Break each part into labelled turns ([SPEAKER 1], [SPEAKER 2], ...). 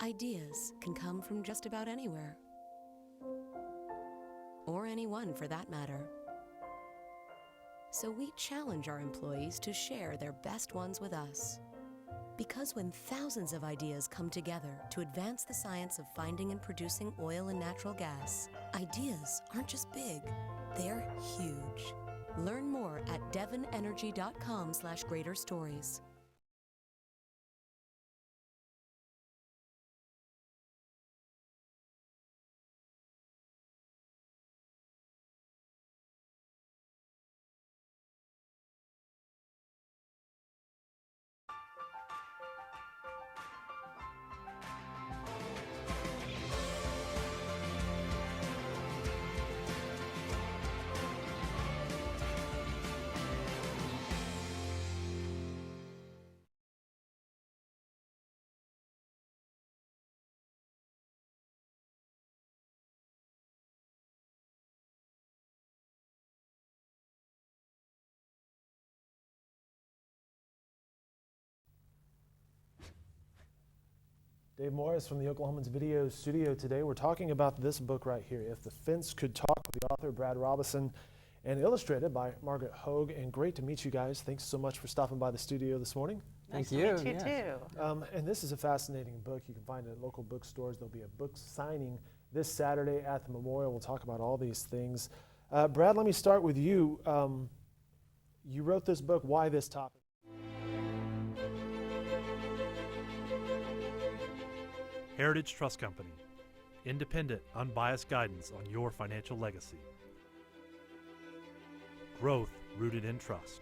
[SPEAKER 1] Ideas can come from just about anywhere, or anyone for that matter. So we challenge our employees to share their best ones with us. Because when thousands of ideas come together to advance the science of finding and producing oil and natural gas, ideas aren't just big, they're huge. Learn more at devonenergy.com/greater-stories.
[SPEAKER 2] Dave Morris from the Oklahomans Video Studio today. We're talking about this book right here, If the Fence Could Talk, with the author Brad Robison, and illustrated by Margaret Hogue. And great to meet you guys. Thanks so much for stopping by the studio this morning.
[SPEAKER 3] Nice to meet you too.
[SPEAKER 2] And this is a fascinating book. You can find it at local bookstores. There'll be a book signing this Saturday at the Memorial. We'll talk about all these things. Brad, let me start with you. You wrote this book. Why this topic?
[SPEAKER 4] Heritage Trust Company. Independent, unbiased guidance on your financial legacy. Growth rooted in trust.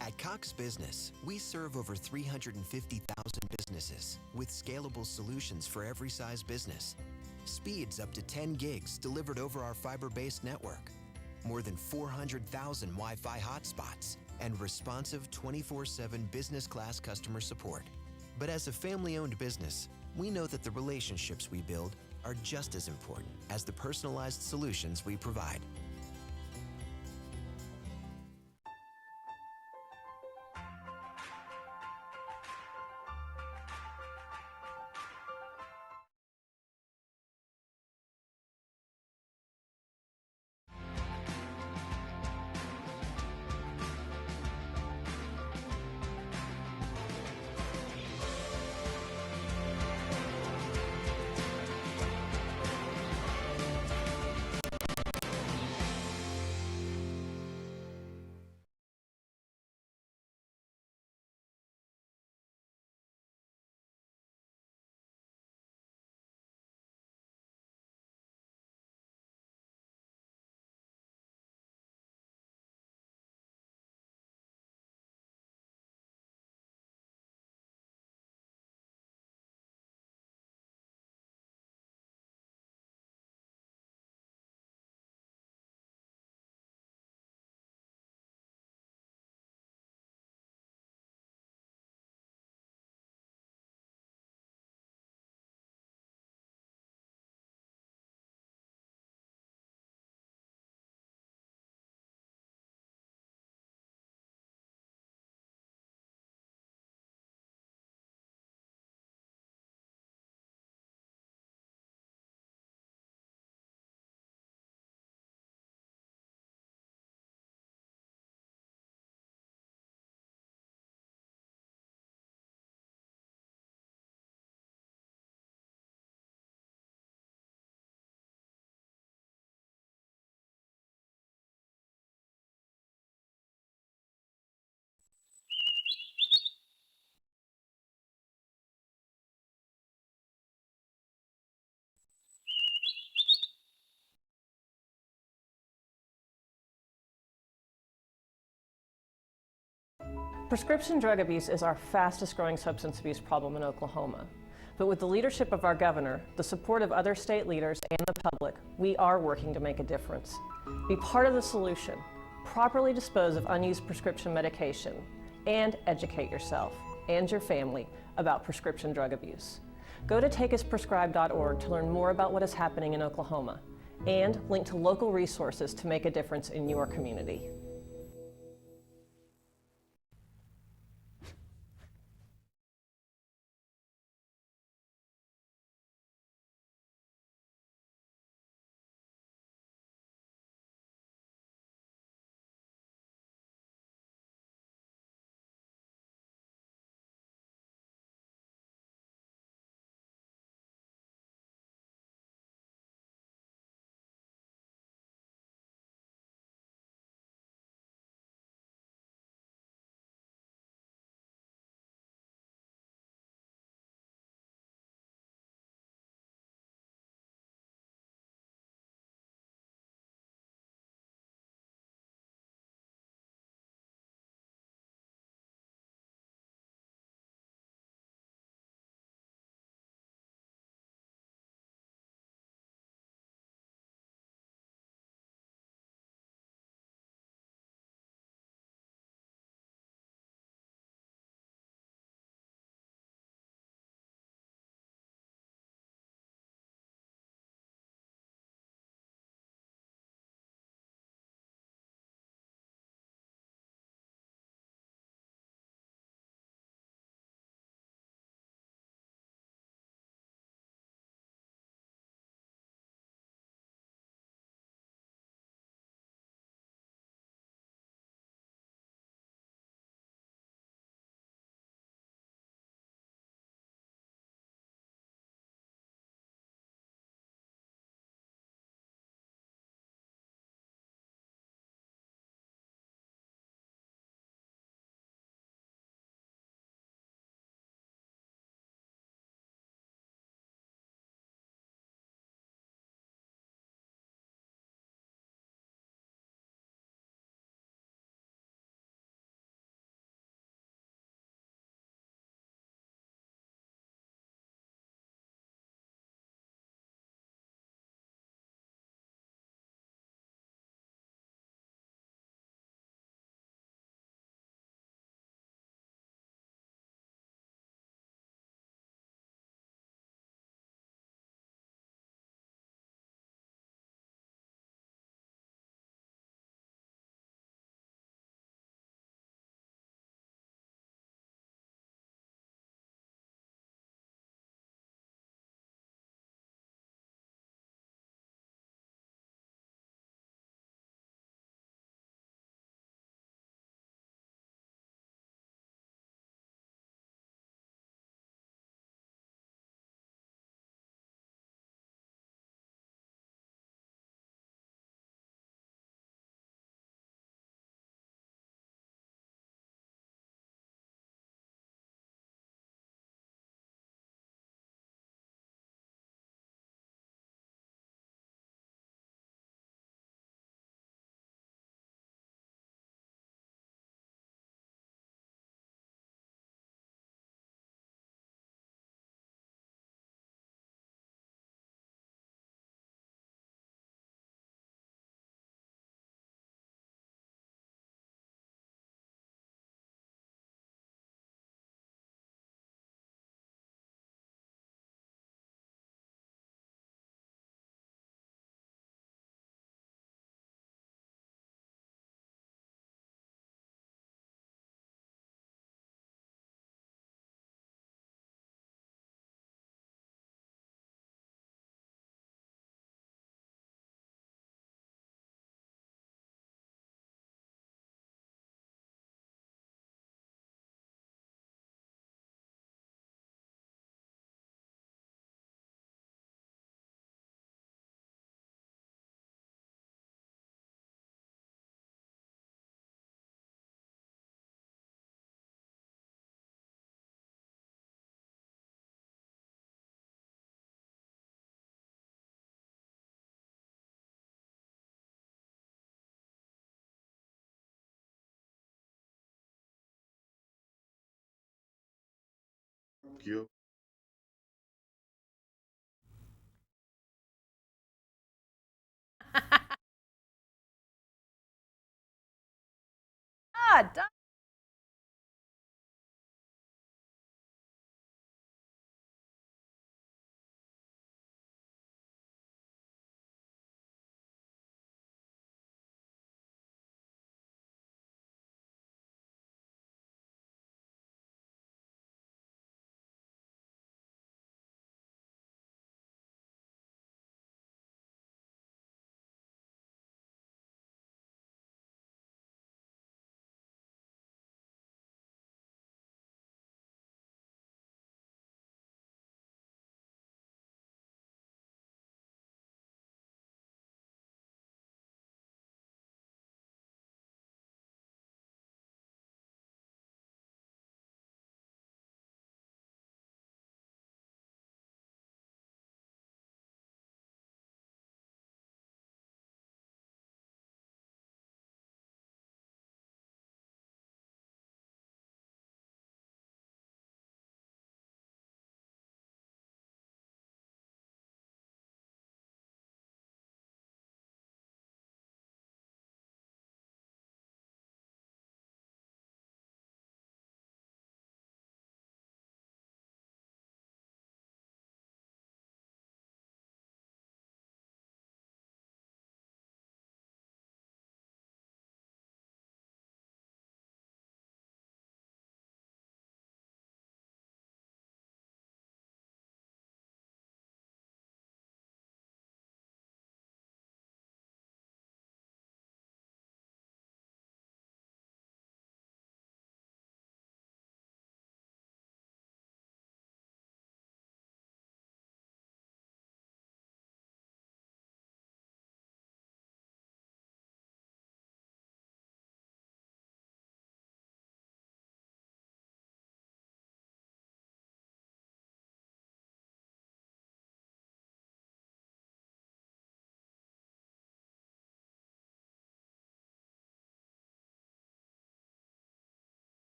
[SPEAKER 5] At Cox Business, we serve over 350,000 businesses with scalable solutions for every size business. Speeds up to 10 gigs delivered over our fiber-based network. More than 400,000 Wi-Fi hotspots and responsive 24/7 business-class customer support. But as a family-owned business, we know that the relationships we build are just as important as the personalized solutions we provide.
[SPEAKER 3] Prescription drug abuse is our fastest growing substance abuse problem in Oklahoma. But with the leadership of our governor, the support of other state leaders, and the public, we are working to make a difference. Be part of the solution. Properly dispose of unused prescription medication, and educate yourself and your family about prescription drug abuse. Go to takeisprescribe.org to learn more about what is happening in Oklahoma, and link to local resources to make a difference in your community.
[SPEAKER 6] you.
[SPEAKER 7] Done.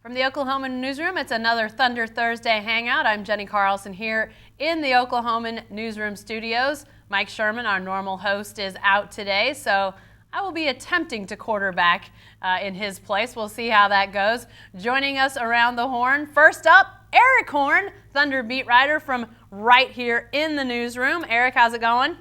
[SPEAKER 7] From the Oklahoma Newsroom, it's another Thunder Thursday Hangout. I'm Jenny Carlson here in the Oklahoma Newsroom studios. Mike Sherman, our normal host, is out today, so I will be attempting to quarterback in his place. We'll see how that goes. Joining us around the horn, first up, Eric Horn, Thunder beat writer from right here in the newsroom. Eric, how's it going?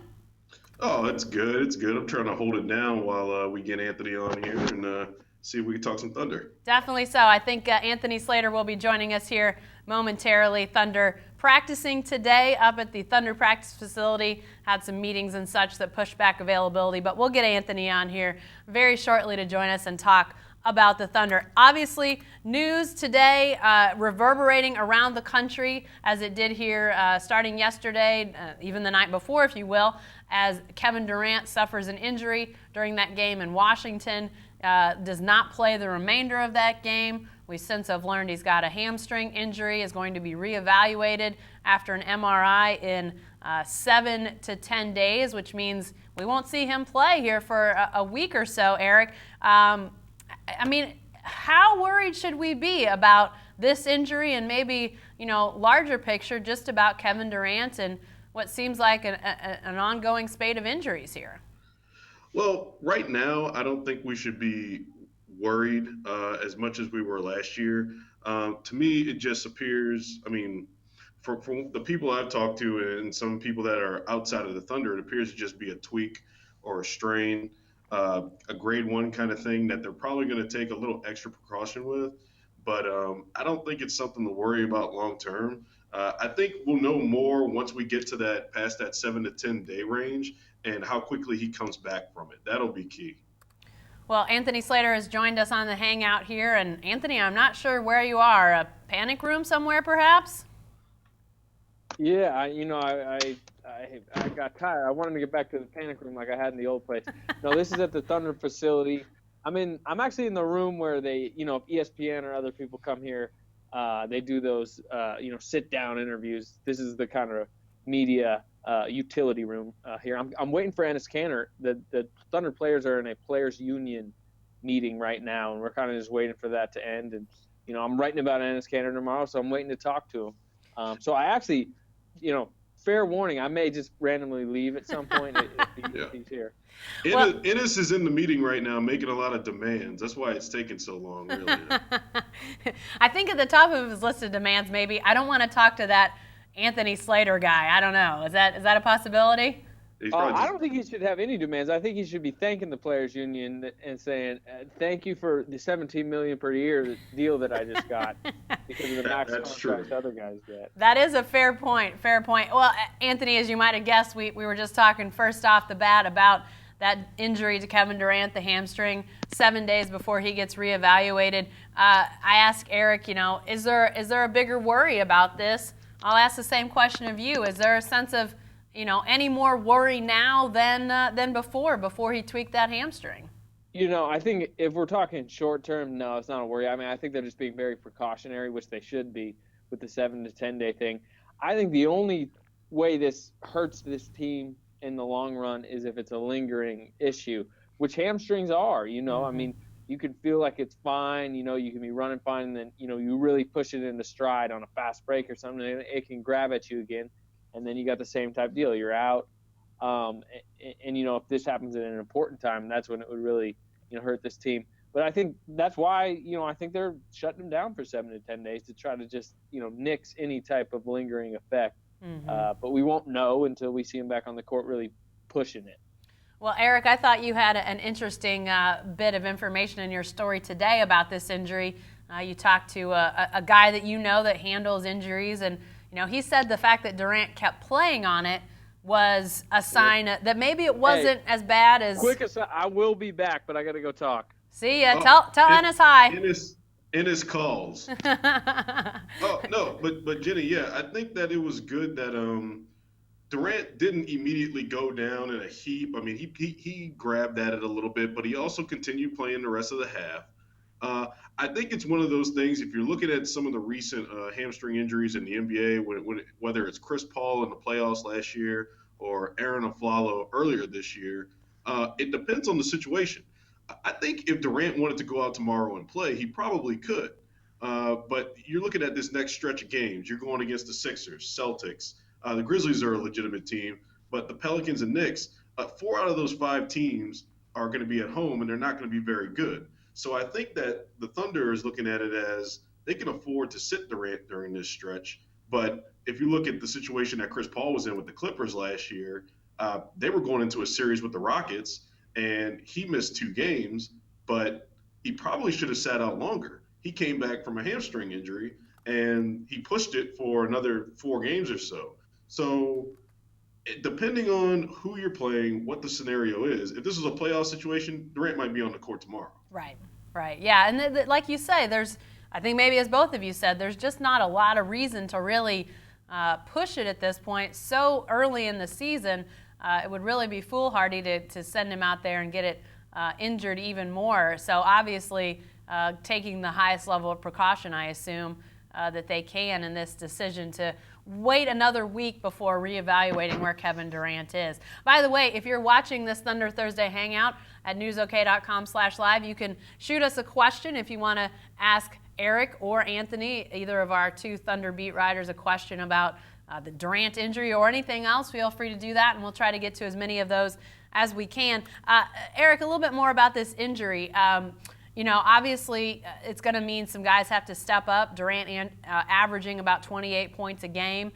[SPEAKER 6] Oh, it's good. It's good. I'm trying to hold it down while we get Anthony on here and see if we can talk some Thunder.
[SPEAKER 7] Definitely so. I think Anthony Slater will be joining us here momentarily. Thunder practicing today up at the Thunder practice facility. Had some meetings and such that pushed back availability, but we'll get Anthony on here very shortly to join us and talk about the Thunder. Obviously, news today reverberating around the country as it did here starting yesterday, even the night before, if you will, as Kevin Durant suffers an injury during that game in Washington. Does not play the remainder of that game. We since have learned he's got a hamstring injury, is going to be reevaluated after an MRI in 7 to 10 days, which means we won't see him play here for a week or so, Eric. I mean, how worried should we be about this injury and maybe, larger picture just about Kevin Durant and what seems like an ongoing spate of injuries here?
[SPEAKER 6] Well, right now, I don't think we should be worried as much as we were last year. To me, it just appears, from the people I've talked to and some people that are outside of the Thunder, it appears to just be a tweak or a strain, a grade 1 kind of thing that they're probably going to take a little extra precaution with. But I don't think it's something to worry about long term. I think we'll know more once we get to past that 7 to 10 day range and how quickly he comes back from it. That'll be key.
[SPEAKER 7] Well, Anthony Slater has joined us on the Hangout here. And Anthony, I'm not sure where you are. A panic room somewhere, perhaps?
[SPEAKER 8] Yeah, I got tired. I wanted to get back to the panic room like I had in the old place. No, this is at the Thunder facility. I'm actually in the room where they, if ESPN or other people come here, they do those, sit-down interviews. This is the kind of media utility room here. I'm waiting for Enes Kanter. The Thunder players are in a players union meeting right now, and we're kind of just waiting for that to end. And I'm writing about Enes Kanter tomorrow, so I'm waiting to talk to him. So I actually, fair warning, I may just randomly leave at some point if he's here.
[SPEAKER 6] Enes is in the meeting right now making a lot of demands. That's why it's taking so long, really.
[SPEAKER 7] I think at the top of his list of demands, maybe, I don't want to talk to that Anthony Slater guy. I don't know. Is that a possibility?
[SPEAKER 8] I don't think he should have any demands. I think he should be thanking the players union and saying, thank you for the $17 million per year deal that I just got because of the max contracts other guys get.
[SPEAKER 7] That is a fair point. Well, Anthony, as you might have guessed, we were just talking first off the bat about that injury to Kevin Durant, the hamstring, 7 days before he gets reevaluated. I asked Eric, is there a bigger worry about this? I'll ask the same question of you. Is there a sense of any more worry now than before he tweaked that hamstring?
[SPEAKER 8] I think if we're talking short term, no, it's not a worry. I think they're just being very precautionary, which they should be with the 7 to 10 day thing. I think the only way this hurts this team in the long run is if it's a lingering issue, which hamstrings are. Mm-hmm. You can feel like it's fine. You can be running fine, and then you really push it into stride on a fast break or something, and it can grab at you again. And then you got the same type deal. You're out. And if this happens at an important time, that's when it would really, hurt this team. But I think that's why, I think they're shutting him down for 7 to 10 days to try to just, nix any type of lingering effect. Mm-hmm. But we won't know until we see him back on the court really pushing it.
[SPEAKER 7] Well, Eric, I thought you had an interesting bit of information in your story today about this injury. You talked to a guy that handles injuries, and he said the fact that Durant kept playing on it was a sign that maybe it wasn't as bad as.
[SPEAKER 8] Quick aside, I will be back, but I got to go talk.
[SPEAKER 7] See ya. Tell Enes hi.
[SPEAKER 6] Enes calls. Oh no, but Jenny, I think that it was good that Durant didn't immediately go down in a heap. He grabbed at it a little bit, but he also continued playing the rest of the half. I think it's one of those things, if you're looking at some of the recent hamstring injuries in the NBA, whether it's Chris Paul in the playoffs last year or Aaron Aflalo earlier this year, it depends on the situation. I think if Durant wanted to go out tomorrow and play, he probably could. But you're looking at this next stretch of games. You're going against the Sixers, Celtics. The Grizzlies are a legitimate team, but the Pelicans and Knicks, 4 out of those 5 teams are going to be at home, and they're not going to be very good. So I think that the Thunder is looking at it as they can afford to sit Durant during this stretch. But if you look at the situation that Chris Paul was in with the Clippers last year, they were going into a series with the Rockets, and he missed 2 games, but he probably should have sat out longer. He came back from a hamstring injury, and he pushed it for another 4 games or so. So depending on who you're playing, what the scenario is, if this is a playoff situation, Durant might be on the court tomorrow.
[SPEAKER 7] Right. Yeah, and like you say, I think maybe as both of you said, there's just not a lot of reason to really push it at this point. So early in the season, it would really be foolhardy to send him out there and get it injured even more. So obviously, taking the highest level of precaution, I assume, that they can in this decision to wait another week before reevaluating where Kevin Durant is. By the way, if you're watching this Thunder Thursday Hangout at newsok.com/live, you can shoot us a question if you want to ask Eric or Anthony, either of our two Thunder beat writers, a question about the Durant injury or anything else. Feel free to do that, and we'll try to get to as many of those as we can. Eric, a little bit more about this injury. Obviously, it's going to mean some guys have to step up. Durant averaging about 28 points a game,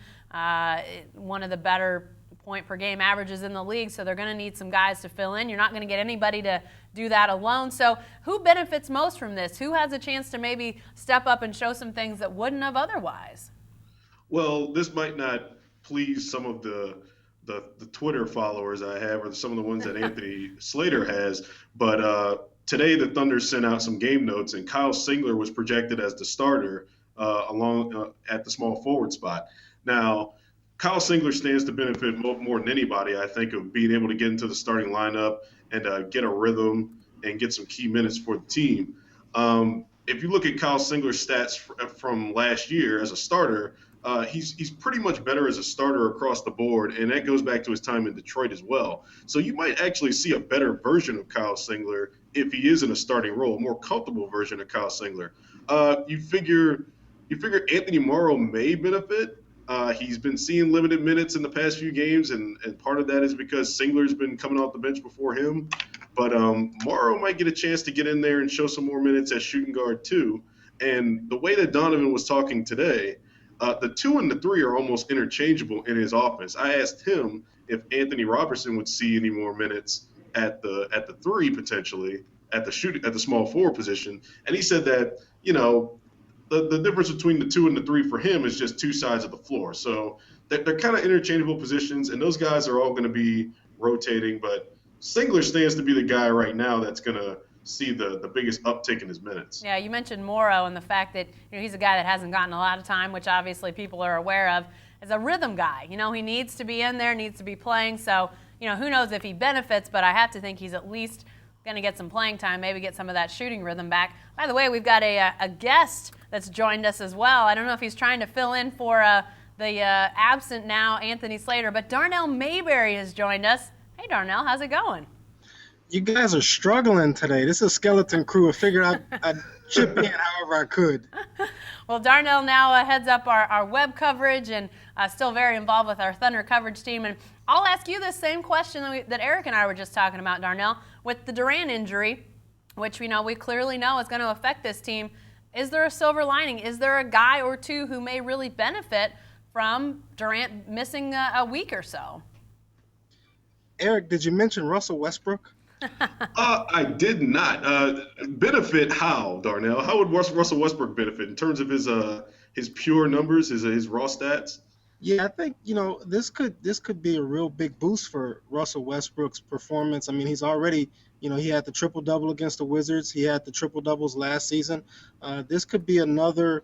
[SPEAKER 7] one of the better point per game averages in the league, so they're going to need some guys to fill in. You're not going to get anybody to do that alone. So who benefits most from this? Who has a chance to maybe step up and show some things that wouldn't have otherwise?
[SPEAKER 6] Well, this might not please some of the Twitter followers I have, or some of the ones that Anthony Slater has, but today the Thunder sent out some game notes, and Kyle Singler was projected as the starter at the small forward spot. Now, Kyle Singler stands to benefit more than anybody, I think, of being able to get into the starting lineup and get a rhythm and get some key minutes for the team. If you look at Kyle Singler's stats from last year as a starter, he's pretty much better as a starter across the board, and that goes back to his time in Detroit as well. So you might actually see a better version of Kyle Singler if he is in a starting role, a more comfortable version of Kyle Singler. You figure Anthony Morrow may benefit. He's been seeing limited minutes in the past few games, and part of that is because Singler's been coming off the bench before him. But Morrow might get a chance to get in there and show some more minutes at shooting guard too. And the way that Donovan was talking today, the 2 and the 3 are almost interchangeable in his offense. I asked him if Anthony Robertson would see any more minutes at the 3 potentially at the small forward position, and he said that the difference between the 2 and the 3 for him is just two sides of the floor. So they're kind of interchangeable positions, and those guys are all going to be rotating. But Singler stands to be the guy right now that's going to see the biggest uptick in his minutes.
[SPEAKER 7] Yeah, you mentioned Morrow and the fact that he's a guy that hasn't gotten a lot of time, which obviously people are aware of, as a rhythm guy. He needs to be in there, needs to be playing. So, who knows if he benefits, but I have to think he's at least going to get some playing time, maybe get some of that shooting rhythm back. By the way, we've got a guest that's joined us as well. I don't know if he's trying to fill in for the absent now Anthony Slater, but Darnell Mayberry has joined us. Hey, Darnell, how's it going?
[SPEAKER 9] You guys are struggling today. This is a skeleton crew. I figured I'd chip in however I could.
[SPEAKER 7] Well, Darnell now heads up our web coverage and still very involved with our Thunder coverage team. And I'll ask you the same question that Eric and I were just talking about, Darnell. With the Durant injury, which we clearly know is going to affect this team, is there a silver lining? Is there a guy or two who may really benefit from Durant missing a week or so?
[SPEAKER 9] Eric, did you mention Russell Westbrook?
[SPEAKER 6] I did not. Benefit how, Darnell? How would Russell Westbrook benefit in terms of his pure numbers, his raw stats?
[SPEAKER 9] Yeah, I think this could be a real big boost for Russell Westbrook's performance. I mean, he's already he had the triple-double against the Wizards. He had the triple-doubles last season. This could be another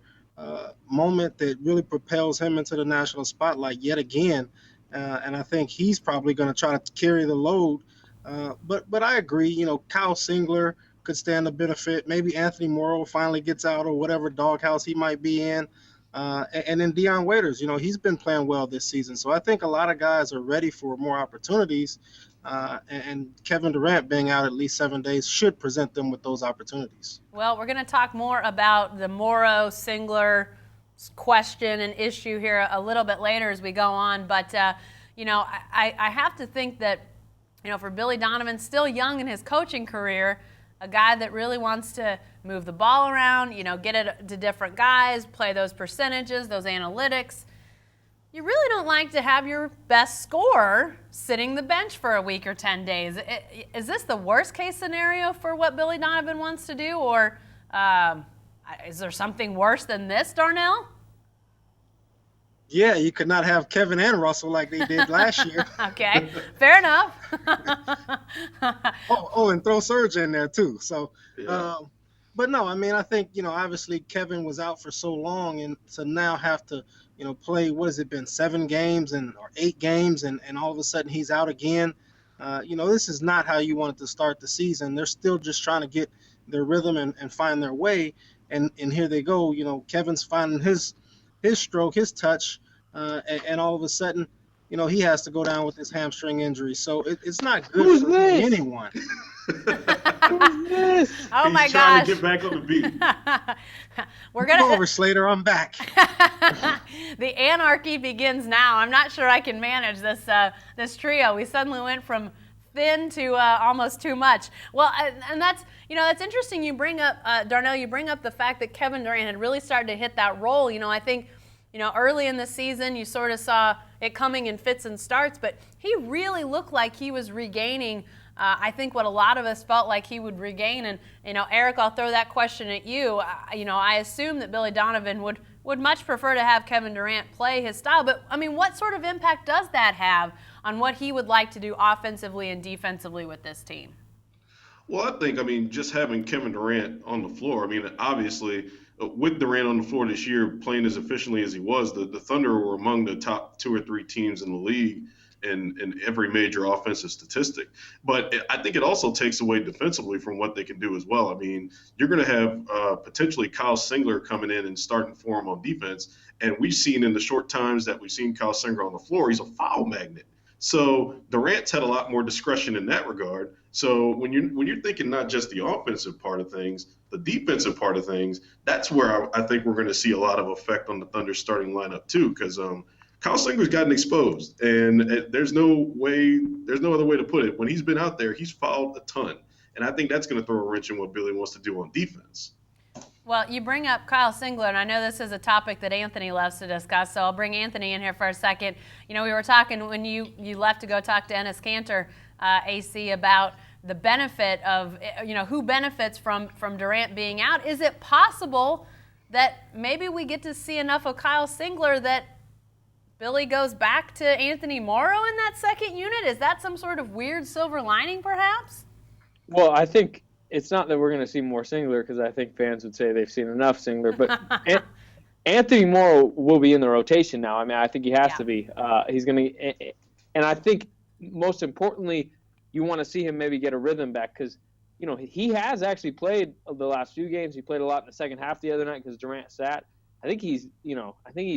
[SPEAKER 9] moment that really propels him into the national spotlight yet again. And I think he's probably going to try to carry the load. But I agree, Kyle Singler could stand to benefit. Maybe Anthony Morrow finally gets out or whatever doghouse he might be in. And then Dion Waiters, he's been playing well this season. So I think a lot of guys are ready for more opportunities. And Kevin Durant being out at least 7 days should present them with those opportunities.
[SPEAKER 7] Well, we're going to talk more about the Morrow-Singler question and issue here a little bit later as we go on. But, I have to think that, for Billy Donovan, still young in his coaching career, a guy that really wants to move the ball around, get it to different guys, play those percentages, those analytics. You really don't like to have your best scorer sitting the bench for a week or 10 days. Is this the worst case scenario for what Billy Donovan wants to do, or is there something worse than this, Darnell?
[SPEAKER 9] Yeah, you could not have Kevin and Russell like they did last year.
[SPEAKER 7] Okay, fair enough.
[SPEAKER 9] and throw Serge in there too. So,
[SPEAKER 6] Yeah.
[SPEAKER 9] But no, I mean, I think, obviously Kevin was out for so long, and to now have to, play, what has it been, 7 games or 8 games, and all of a sudden he's out again. This is not how you wanted to start the season. They're still just trying to get their rhythm and find their way. And here they go. You know, Kevin's finding his stroke, his touch, and all of a sudden, you know, he has to go down with his hamstring injury. So it's not good
[SPEAKER 8] Who's
[SPEAKER 9] for
[SPEAKER 8] this?
[SPEAKER 9] anyone.
[SPEAKER 8] Who's this?
[SPEAKER 7] Oh my
[SPEAKER 6] He's trying
[SPEAKER 7] gosh.
[SPEAKER 6] to get back on the beat.
[SPEAKER 7] We're
[SPEAKER 9] Come
[SPEAKER 7] gonna
[SPEAKER 9] over, Slater. I'm back.
[SPEAKER 7] the anarchy begins now. I'm not sure I can manage this trio. We suddenly went from thin to almost too much. Well, and that's interesting. You bring up Darnell. You bring up the fact that Kevin Durant had really started to hit that role. You know, I think early in the season you sort of saw it coming in fits and starts, but he really looked like he was regaining. I think what a lot of us felt like he would regain. And Eric, I'll throw that question at you. I assume that Billy Donovan would much prefer to have Kevin Durant play his style. But I mean, what sort of impact does that have on what he would like to do offensively and defensively with this team?
[SPEAKER 6] Well, I think, just having Kevin Durant on the floor, obviously, with Durant on the floor this year, playing as efficiently as he was, the Thunder were among the top 2 or 3 teams in the league in every major offensive statistic. But I think it also takes away defensively from what they can do as well. You're going to have potentially Kyle Singler coming in and starting for him on defense. And we've seen in the short times that we've seen Kyle Singler on the floor, he's a foul magnet. So Durant's had a lot more discretion in that regard. So when you're thinking not just the offensive part of things, the defensive part of things, that's where I think we're going to see a lot of effect on the Thunder starting lineup too, because Kyle Singler's gotten exposed, and there's no other way to put it. When he's been out there, he's fouled a ton, and I think that's going to throw a wrench in what Billy wants to do on defense.
[SPEAKER 7] Well, you bring up Kyle Singler, and I know this is a topic that Anthony loves to discuss, so I'll bring Anthony in here for a second. We were talking when you left to go talk to Enes Kanter, AC, about the benefit of, who benefits from Durant being out. Is it possible that maybe we get to see enough of Kyle Singler that Billy goes back to Anthony Morrow in that second unit? Is that some sort of weird silver lining, perhaps?
[SPEAKER 8] Well, I think it's not that we're going to see more Singler, because I think fans would say they've seen enough Singler. But Anthony Morrow will be in the rotation now. I think he has to be. He's going to, and I think most importantly, you want to see him maybe get a rhythm back, because he has actually played the last few games. He played a lot in the second half the other night because Durant sat. I think he's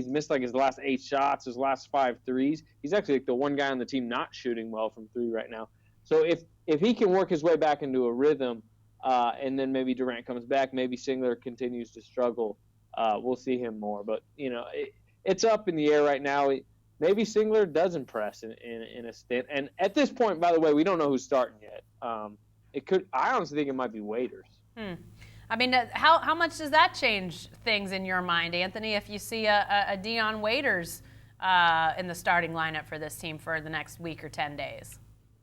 [SPEAKER 8] missed like his last 8 shots, his last 5 threes. He's actually like the one guy on the team not shooting well from 3 right now. So if he can work his way back into a rhythm, and then maybe Durant comes back, maybe Singler continues to struggle, we'll see him more. But it's up in the air right now. Maybe Singler does impress in a stint. And at this point, by the way, we don't know who's starting yet. I honestly think it might be Waiters.
[SPEAKER 7] How much does that change things in your mind, Anthony, if you see a Dion Waiters in the starting lineup for this team for the next week or 10 days?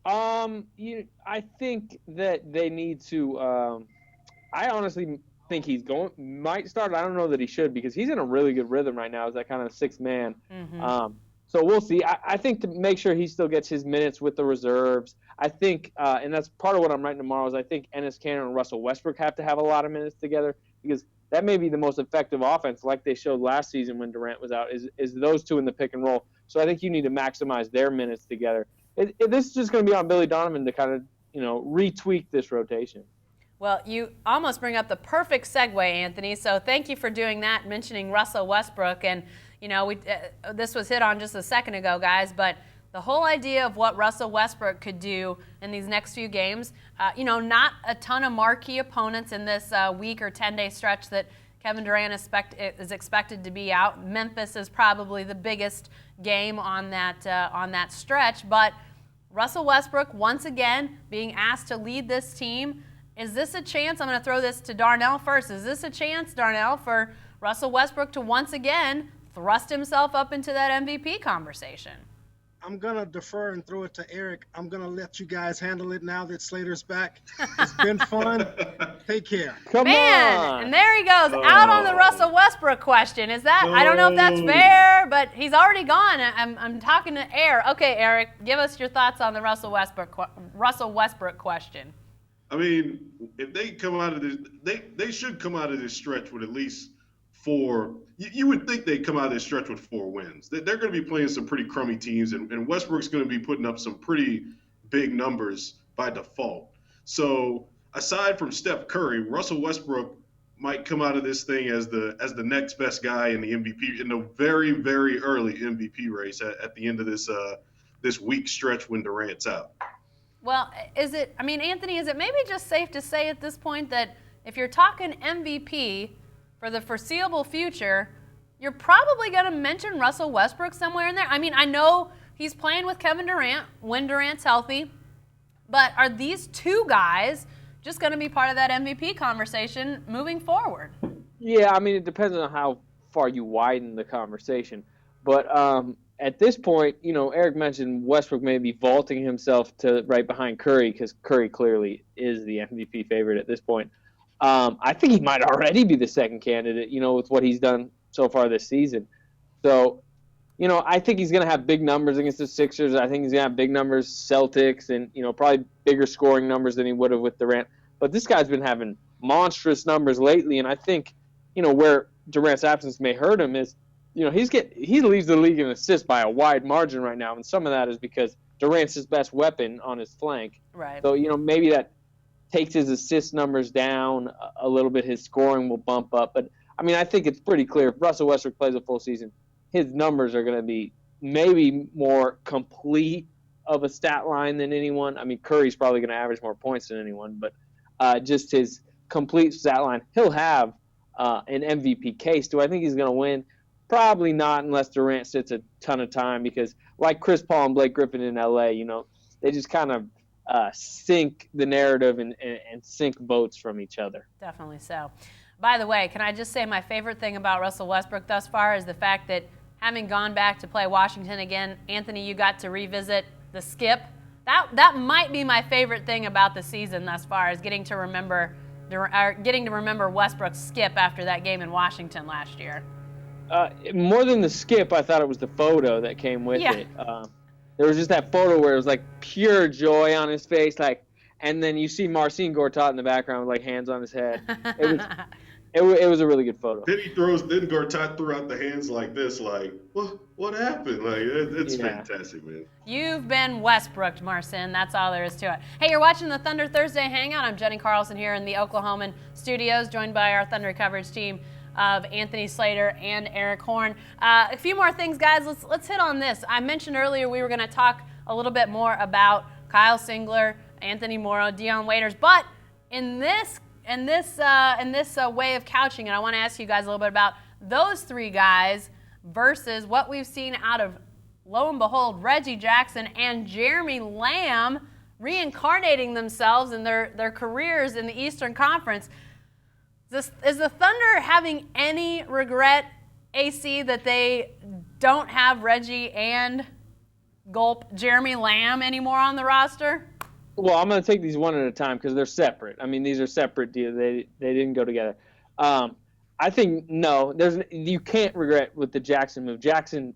[SPEAKER 8] I think that they need to. I honestly think might start. I don't know that he should, because he's in a really good rhythm right now as that kind of 6th man.
[SPEAKER 7] Mm-hmm.
[SPEAKER 8] So we'll see. I think to make sure he still gets his minutes with the reserves, I think, and that's part of what I'm writing tomorrow, is I think Enes Kanter and Russell Westbrook have to have a lot of minutes together, because that may be the most effective offense, like they showed last season when Durant was out, is those two in the pick and roll. So I think you need to maximize their minutes together. This is just going to be on Billy Donovan to kind of, retweak this rotation.
[SPEAKER 7] Well, you almost bring up the perfect segue, Anthony. So thank you for doing that, mentioning Russell Westbrook. And, this was hit on just a second ago, guys, but the whole idea of what Russell Westbrook could do in these next few games, not a ton of marquee opponents in this week or 10-day stretch that Kevin Durant is expected to be out. Memphis is probably the biggest game on that stretch, but Russell Westbrook, once again, being asked to lead this team. Is this a chance? I'm going to throw this to Darnell first. Is this a chance, Darnell, for Russell Westbrook to once again thrust himself up into that MVP conversation?
[SPEAKER 9] I'm going to defer and throw it to Eric. I'm going to let you guys handle it now that Slater's back. It's been fun. Take care.
[SPEAKER 8] Come on.
[SPEAKER 7] And there he goes, out on the Russell Westbrook question. Is that, I don't know if that's fair, but he's already gone. I'm talking to Eric. Okay, Eric, give us your thoughts on the Russell Westbrook question.
[SPEAKER 6] If they come out of this, they should come out of this stretch with at least 4. You would think they'd come out of this stretch with 4 wins. They're going to be playing some pretty crummy teams, and Westbrook's going to be putting up some pretty big numbers by default. So aside from Steph Curry, Russell Westbrook might come out of this thing as the next best guy in the MVP in the very, very early MVP race at the end of this week stretch when Durant's out.
[SPEAKER 7] Well, Anthony, is it maybe just safe to say at this point that if you're talking MVP for the foreseeable future, you're probably going to mention Russell Westbrook somewhere in there? I mean, I know he's playing with Kevin Durant when Durant's healthy, but are these two guys just going to be part of that MVP conversation moving forward?
[SPEAKER 8] Yeah, I mean, it depends on how far you widen the conversation. But at this point, Eric mentioned Westbrook may be vaulting himself to right behind Curry because Curry clearly is the MVP favorite at this point. I think he might already be the second candidate, with what he's done so far this season. So, I think he's going to have big numbers against the Sixers. I think he's going to have big numbers, Celtics, and, probably bigger scoring numbers than he would have with Durant. But this guy's been having monstrous numbers lately, and I think, where Durant's absence may hurt him is, he leads the league in assists by a wide margin right now, and some of that is because Durant's his best weapon on his flank.
[SPEAKER 7] Right.
[SPEAKER 8] So, maybe that takes his assist numbers down a little bit. His scoring will bump up. But, I think it's pretty clear if Russell Westbrook plays a full season, his numbers are going to be maybe more complete of a stat line than anyone. Curry's probably going to average more points than anyone, but just his complete stat line, he'll have an MVP case. Do I think he's going to win? Probably not unless Durant sits a ton of time because like Chris Paul and Blake Griffin in LA, they just kind of sink the narrative and sink votes from each other.
[SPEAKER 7] Definitely so. By the way, can I just say my favorite thing about Russell Westbrook thus far is the fact that having gone back to play Washington again, Anthony, you got to revisit the skip. That might be my favorite thing about the season thus far is getting to remember Westbrook's skip after that game in Washington last year.
[SPEAKER 8] More than the skip, I thought it was the photo that came with it. There was just that photo where it was like pure joy on his face, and then you see Marcin Gortat in the background with hands on his head. It was a really good photo.
[SPEAKER 6] Then Gortat threw out the hands like this, what happened? It's fantastic, man.
[SPEAKER 7] You've been Westbrooked, Marcin. That's all there is to it. Hey, you're watching the Thunder Thursday Hangout. I'm Jenny Carlson here in the Oklahoman studios, joined by our Thunder coverage team of Anthony Slater and Eric Horn. A few more things, guys. Let's hit on this. I mentioned earlier we were going to talk a little bit more about Kyle Singler, Anthony Morrow, Dion Waiters, but in this way of couching, and I want to ask you guys a little bit about those three guys versus what we've seen out of, lo and behold, Reggie Jackson and Jeremy Lamb reincarnating themselves in their careers in the Eastern Conference. Is the Thunder having any regret, AC, that they don't have Reggie and Jeremy Lamb anymore on the roster?
[SPEAKER 8] Well, I'm going to take these one at a time because they're separate. These are separate deals. They didn't go together. I think no. You can't regret with the Jackson move. Jackson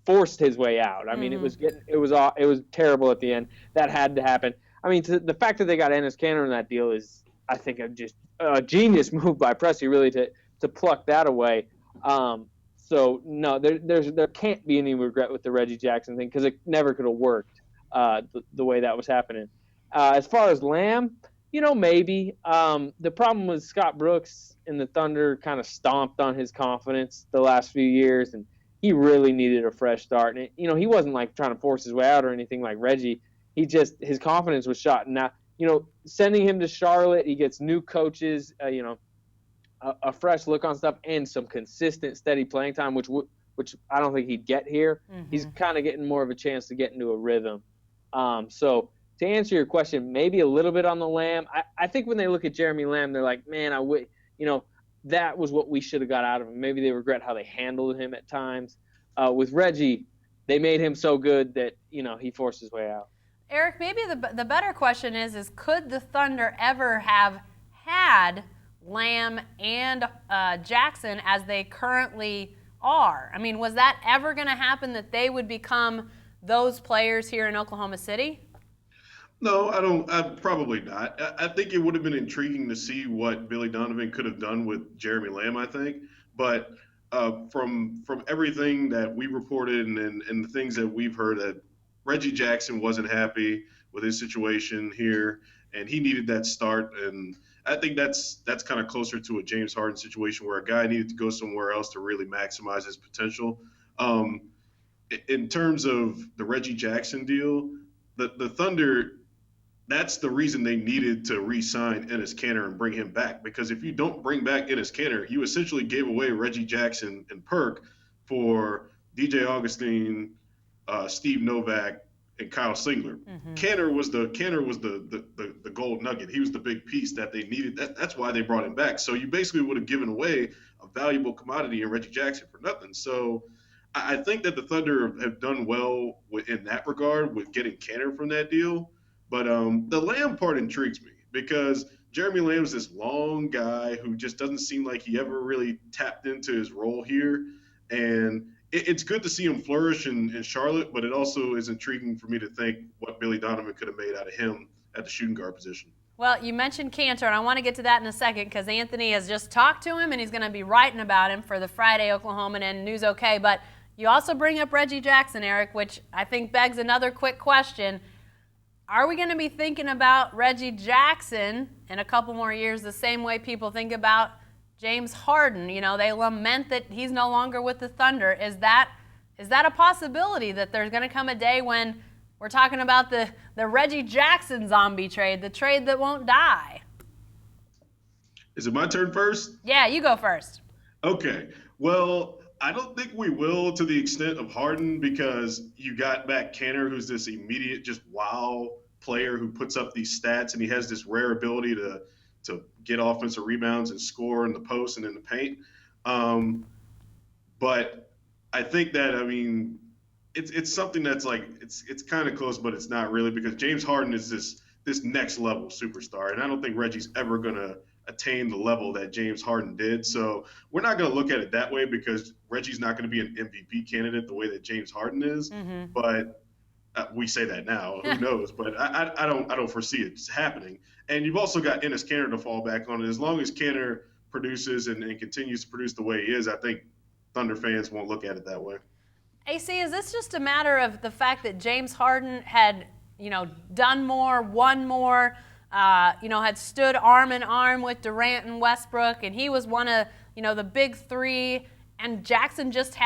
[SPEAKER 8] forced his way out. It was terrible at the end. That had to happen. The fact that they got Enes Kanter in that deal is, I think, just a genius move by Presti, really, to pluck that away. So no, there can't be any regret with the Reggie Jackson thing because it never could have worked the way that was happening. As far as Lamb, maybe. The problem was Scott Brooks and the Thunder kind of stomped on his confidence the last few years, and he really needed a fresh start. And he wasn't trying to force his way out or anything like Reggie. His confidence was shot. And now, sending him to Charlotte, he gets new coaches, a fresh look on stuff, and some consistent, steady playing time, which I don't think he'd get here. Mm-hmm. He's kind of getting more of a chance to get into a rhythm. So to answer your question, maybe a little bit on the Lamb. I think when they look at Jeremy Lamb, they're like, man, that was what we should have got out of him. Maybe they regret how they handled him at times. With Reggie, they made him so good that, he forced his way out.
[SPEAKER 7] Eric, maybe the better question is could the Thunder ever have had Lamb and Jackson as they currently are? Was that ever going to happen that they would become those players here in Oklahoma City?
[SPEAKER 6] No, probably not. I think it would have been intriguing to see what Billy Donovan could have done with Jeremy Lamb, I think. But from everything that we reported and the things that we've heard, that Reggie Jackson wasn't happy with his situation here, and he needed that start. And I think that's kind of closer to a James Harden situation where a guy needed to go somewhere else to really maximize his potential. In terms of the Reggie Jackson deal, the Thunder, that's the reason they needed to re-sign Enes Kanter and bring him back. Because if you don't bring back Enes Kanter, you essentially gave away Reggie Jackson and Perk for DJ Augustine, Steve Novak, and Kyle Singler.
[SPEAKER 7] Mm-hmm.
[SPEAKER 6] Kanter was the gold nugget. He was the big piece that they needed. That's why they brought him back. So you basically would have given away a valuable commodity in Reggie Jackson for nothing. So I think that the Thunder have done well in that regard with getting Kanter from that deal. But the Lamb part intrigues me because Jeremy Lamb's this long guy who just doesn't seem like he ever really tapped into his role here. And it's good to see him flourish in Charlotte, but it also is intriguing for me to think what Billy Donovan could have made out of him at the shooting guard position.
[SPEAKER 7] Well, you mentioned Kanter, and I want to get to that in a second because Anthony has just talked to him, and he's going to be writing about him for the Friday Oklahoman and News OK. But you also bring up Reggie Jackson, Eric, which I think begs another quick question. Are we going to be thinking about Reggie Jackson in a couple more years the same way people think about James Harden? You know, they lament that he's no longer with the Thunder. Is that a possibility that there's going to come a day when we're talking about the Reggie Jackson zombie trade, the trade that won't die?
[SPEAKER 6] Is it my turn first?
[SPEAKER 7] Yeah, you go first.
[SPEAKER 6] Okay. Well, I don't think we will to the extent of Harden because you got back Kanter, who's this immediate just wow player who puts up these stats, and he has this rare ability to get offensive rebounds and score in the post and in the paint. But I think that, I mean, it's something that's like it's kind of close, but it's not really because James Harden is this next level superstar, and I don't think Reggie's ever gonna attain the level that James Harden did. So we're not going to look at it that way because Reggie's not going to be an MVP candidate the way that James Harden is. Mm-hmm. But we say that now. Who knows? But I don't foresee it happening. And you've also got Enes Kanter to fall back on. And as long as Kanter produces and continues to produce the way he is, I think Thunder fans won't look at it that way.
[SPEAKER 7] AC, is this just a matter of the fact that James Harden had, done more, won more, had stood arm in arm with Durant and Westbrook, and he was one of, the big three, and Jackson just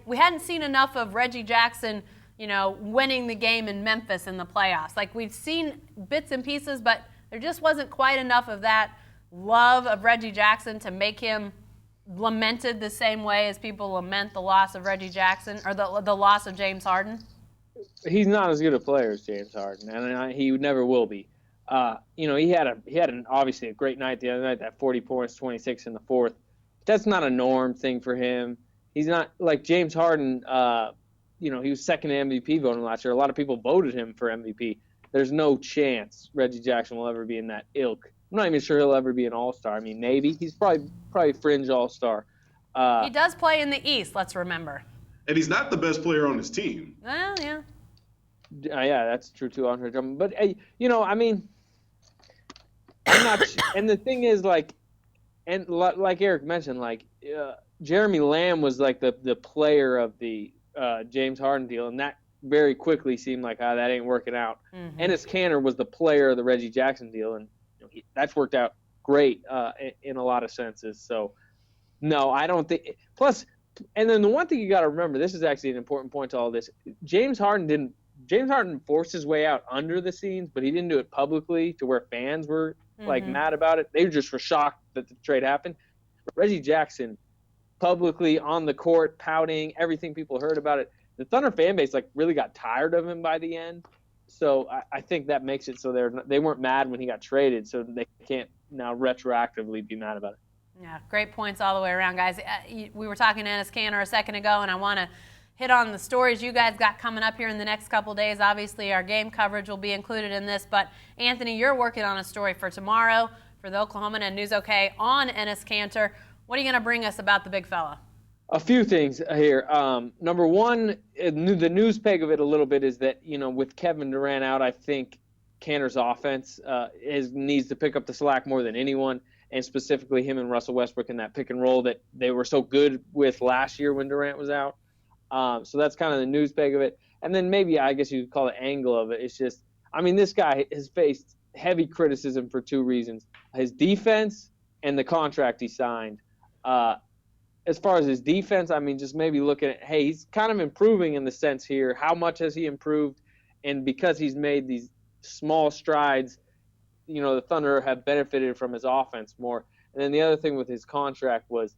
[SPEAKER 7] we hadn't seen enough of Reggie Jackson, winning the game in Memphis in the playoffs. Like, we've seen bits and pieces, but there just wasn't quite enough of that love of Reggie Jackson to make him lamented the same way as people lament the loss of Reggie Jackson, or the loss of James Harden.
[SPEAKER 8] He's not as good a player as James Harden, and he never will be. He had obviously a great night the other night, that 40 points, 26 in the fourth. That's not a norm thing for him. He's not like James Harden. He was second in MVP voting last year. A lot of people voted him for MVP. There's no chance Reggie Jackson will ever be in that ilk. I'm not even sure he'll ever be an All-Star. I mean, maybe he's probably fringe All-Star.
[SPEAKER 7] He does play in the East. Let's remember.
[SPEAKER 6] And he's not the best player on his team.
[SPEAKER 7] Well, yeah.
[SPEAKER 8] Yeah, that's true too, Andre Drummond. But I'm not. And the thing is, like Eric mentioned, Jeremy Lamb was like the player of the James Harden deal, and that very quickly seemed like that ain't working out. Mm-hmm. Enes Kanter was the player of the Reggie Jackson deal, and that's worked out great in a lot of senses. So, no, I don't think. Plus, and then the one thing you got to remember, this is actually an important point to all this. James Harden forced his way out under the scenes, but he didn't do it publicly to where fans were mad about it. They just were shocked that the trade happened. Reggie Jackson, publicly on the court, pouting, everything people heard about it. The Thunder fan base really got tired of him by the end. So I think that makes it so they weren't mad when he got traded, so they can't now retroactively be mad about it.
[SPEAKER 7] Yeah, great points all the way around, guys. We were talking to Enes Kanter a second ago, and I want to hit on the stories you guys got coming up here in the next couple days. Obviously, our game coverage will be included in this, but Anthony, you're working on a story for tomorrow for the Oklahoman and News OK on Enes Kanter. What are you going to bring us about the big fella?
[SPEAKER 8] A few things here. Number one, the news peg of it a little bit is that, with Kevin Durant out, I think Kanter's offense needs to pick up the slack more than anyone, and specifically him and Russell Westbrook in that pick and roll that they were so good with last year when Durant was out. So that's kind of the news peg of it. And then maybe I guess you could call it angle of it. It's just I mean, this guy has faced heavy criticism for two reasons: his defense and the contract he signed. As far as his defense, I mean, just maybe looking at, hey, he's kind of improving in the sense here. How much has he improved? And because he's made these small strides, the Thunder have benefited from his offense more. And then the other thing with his contract was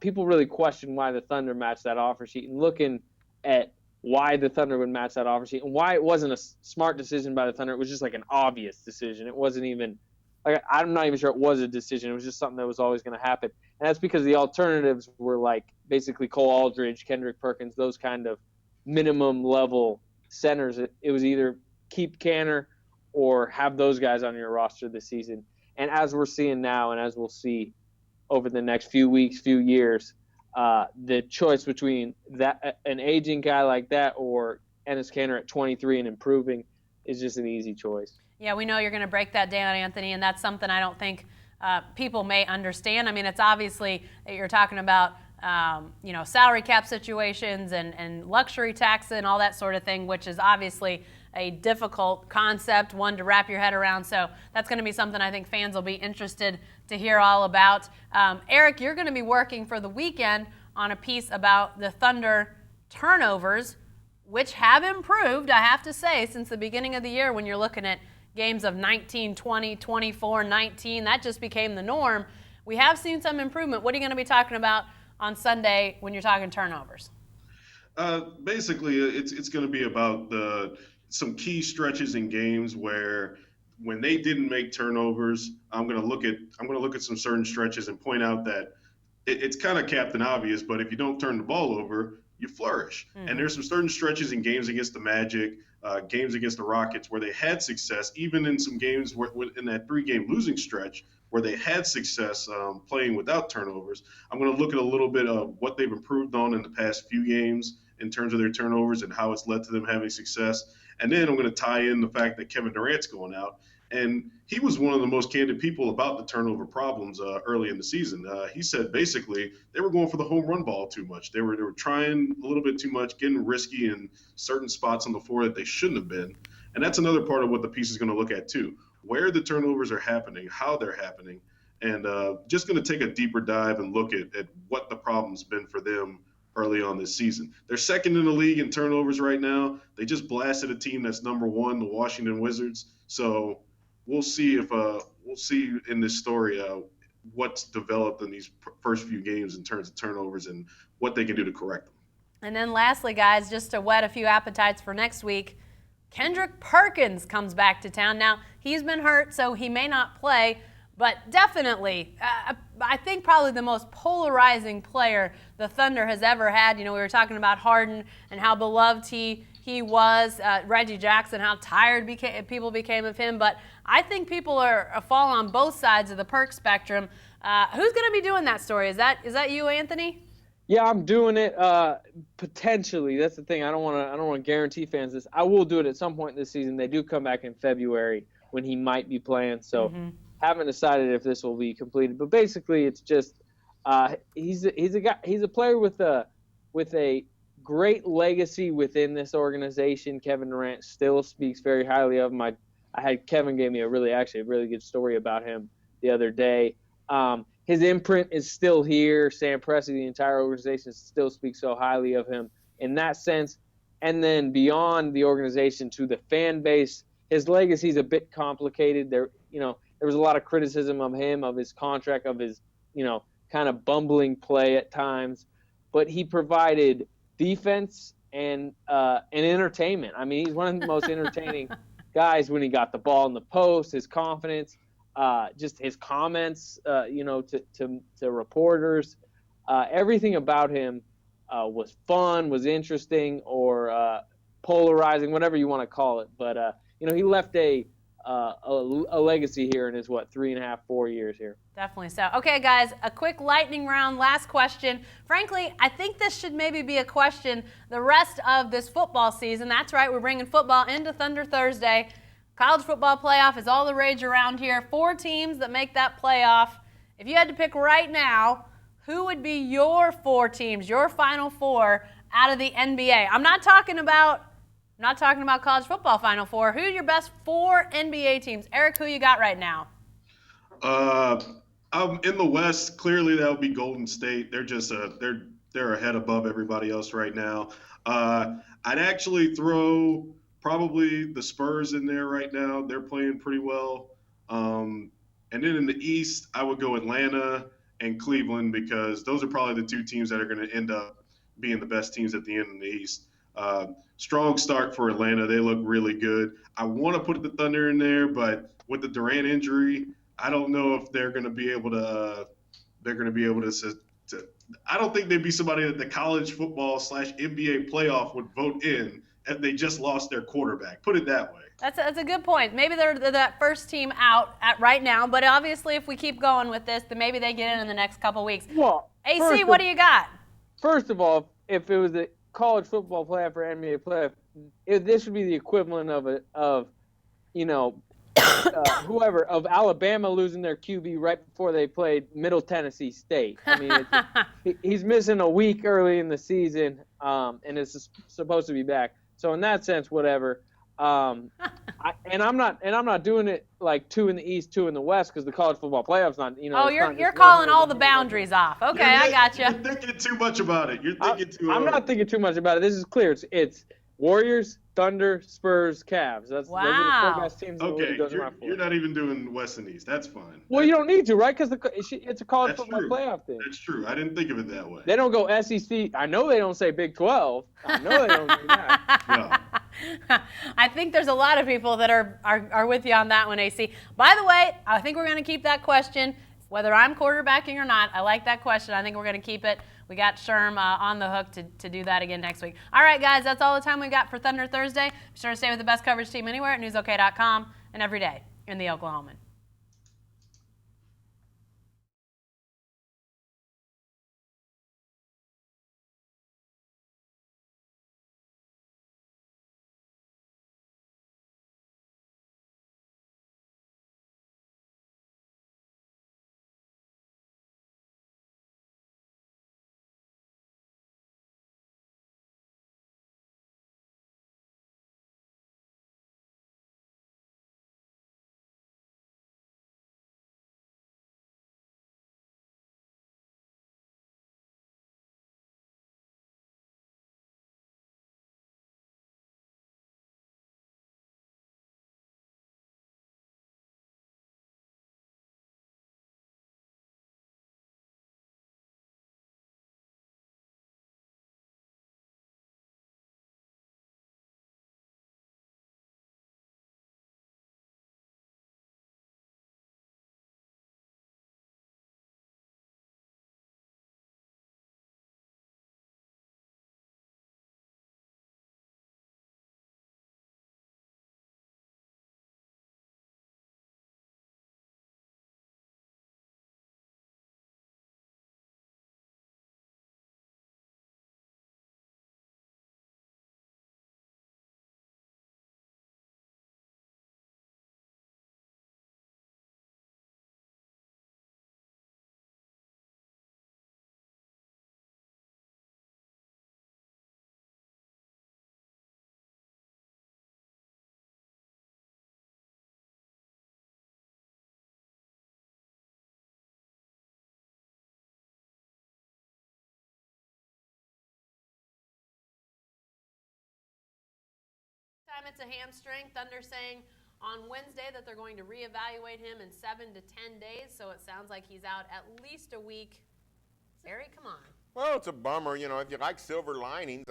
[SPEAKER 8] people really questioned why the Thunder matched that offer sheet, and looking at why the Thunder would match that offer sheet and why it wasn't a smart decision by the Thunder. It was just like an obvious decision. It wasn't even like, I'm not even sure it was a decision. It was just something that was always going to happen. And that's because the alternatives were like basically Cole Aldridge, Kendrick Perkins, those kind of minimum level centers. It was either keep Canner or have those guys on your roster this season. And as we're seeing now, and as we'll see over the next few weeks, few years, the choice between that an aging guy like that or Enes Kanter at 23 and improving is just an easy choice.
[SPEAKER 7] Yeah, we know you're going to break that down, Anthony, and that's something I don't think people may understand. I mean, it's obviously that you're talking about, salary cap situations and luxury tax and all that sort of thing, which is obviously a difficult concept, one to wrap your head around. So that's going to be something I think fans will be interested to hear all about. Eric, you're going to be working for the weekend on a piece about the Thunder turnovers, which have improved, I have to say, since the beginning of the year. When you're looking at games of 19, 20, 24, 19, that just became the norm. We have seen some improvement. What are you going to be talking about on Sunday when you're talking turnovers?
[SPEAKER 6] Basically, it's going to be about some key stretches in games where when they didn't make turnovers, I'm going to look at some certain stretches and point out that it's kind of Captain Obvious, but if you don't turn the ball over, you flourish. Mm-hmm. And there's some certain stretches in games against the Magic, games against the Rockets where they had success, even in some games where, in that 3-game losing stretch where they had success playing without turnovers. I'm going to look at a little bit of what they've improved on in the past few games in terms of their turnovers and how it's led to them having success. And then I'm going to tie in the fact that Kevin Durant's going out. And he was one of the most candid people about the turnover problems early in the season. He said basically they were going for the home run ball too much. They were trying a little bit too much, getting risky in certain spots on the floor that they shouldn't have been. And that's another part of what the piece is going to look at too, where the turnovers are happening, how they're happening, and just going to take a deeper dive and look at what the problem's been for them early on this season. They're second in the league in turnovers right now. They just blasted a team that's number 1, the Washington Wizards. So we'll see in this story what's developed in these first few games in terms of turnovers and what they can do to correct them.
[SPEAKER 7] And then lastly, guys, just to whet a few appetites for next week, Kendrick Perkins comes back to town. Now, he's been hurt, so he may not play, but definitely, I think probably the most polarizing player the Thunder has ever had. We were talking about Harden and how beloved he was, Reggie Jackson, how tired people became of him. But I think people fall on both sides of the Perk spectrum. Who's going to be doing that story? Is that you, Anthony?
[SPEAKER 8] Yeah, I'm doing it potentially. That's the thing. I don't want to guarantee fans this. I will do it at some point this season. They do come back in February when he might be playing. So haven't decided if this will be completed. But basically, it's just he's a player with a great legacy within this organization. Kevin Durant still speaks very highly of him. I had Kevin gave me a really good story about him the other day. His imprint is still here. Sam Presti, the entire organization, still speaks so highly of him in that sense. And then beyond the organization to the fan base, his legacy is a bit complicated. There was a lot of criticism of him, of his contract, of his, kind of bumbling play at times. But he provided defense and entertainment. I mean, he's one of the most entertaining guys when he got the ball in the post, his confidence. Just his comments, to reporters, everything about him was fun, was interesting, or polarizing, whatever you want to call it. But he left a legacy here in his 3.5, 4 years here.
[SPEAKER 7] Definitely so. Okay, guys, a quick lightning round, last question. Frankly, I think this should maybe be a question the rest of this football season. That's right, we're bringing football into Thunder Thursday. College football playoff is all the rage around here. 4 teams that make that playoff. If you had to pick right now, who would be your 4 teams, your final 4 out of the NBA? I'm not talking about I'm not talking about college football Final Four. Who are your best 4 NBA teams? Eric, who you got right now?
[SPEAKER 6] I'm in the West. Clearly, that would be Golden State. They're just they're ahead above everybody else right now. I'd actually throw probably the Spurs in there right now. They're playing pretty well. And then in the East, I would go Atlanta and Cleveland because those are probably the 2 teams that are going to end up being the best teams at the end in the East. Strong start for Atlanta. They look really good. I want to put the Thunder in there, but with the Durant injury, I don't know if they're going to be able to. I don't think they'd be somebody that the college football / NBA playoff would vote in if they just lost their quarterback. Put it that way.
[SPEAKER 7] That's a good point. Maybe they're that first team out at right now, but obviously if we keep going with this, then maybe they get in the next couple weeks.
[SPEAKER 8] Well,
[SPEAKER 7] AC, what do you got?
[SPEAKER 8] First of all, if it was the college football playoff or NBA playoff, this would be the equivalent of whoever of Alabama losing their QB right before they played Middle Tennessee State. I mean, he's missing a week early in the season, and is supposed to be back. So in that sense, whatever. I'm not doing it like 2 in the East, 2 in the West because the college football playoff's not.
[SPEAKER 7] Oh, you're calling all the boundaries off. Okay, I got you.
[SPEAKER 6] You're thinking too much about it. You're thinking too hard.
[SPEAKER 8] I'm not thinking too much about it. This is clear. It's Warriors, Thunder, Spurs, Cavs. Those are the 4 best teams.
[SPEAKER 6] Okay, you're not even doing West and East. That's fine.
[SPEAKER 8] Well, you don't need to, right? Because it's a college football
[SPEAKER 6] true.
[SPEAKER 8] playoff thing.
[SPEAKER 6] That's true. I didn't think of it that way.
[SPEAKER 8] They don't go SEC. I know they don't say Big 12. I know they don't do that.
[SPEAKER 6] No.
[SPEAKER 7] I think there's a lot of people that are with you on that one, AC. By the way, I think we're going to keep that question, whether I'm quarterbacking or not. I like that question. I think we're going to keep it. We got Sherm on the hook to do that again next week. All right, guys, that's all the time we've got for Thunder Thursday. Be sure to stay with the best coverage team anywhere at newsok.com and every day in the Oklahoman. It's a hamstring. Thunder saying on Wednesday that they're going to reevaluate him in 7 to 10 days, so it sounds like he's out at least a week. Barry, come on.
[SPEAKER 10] Well, it's a bummer. You know, if you like silver linings,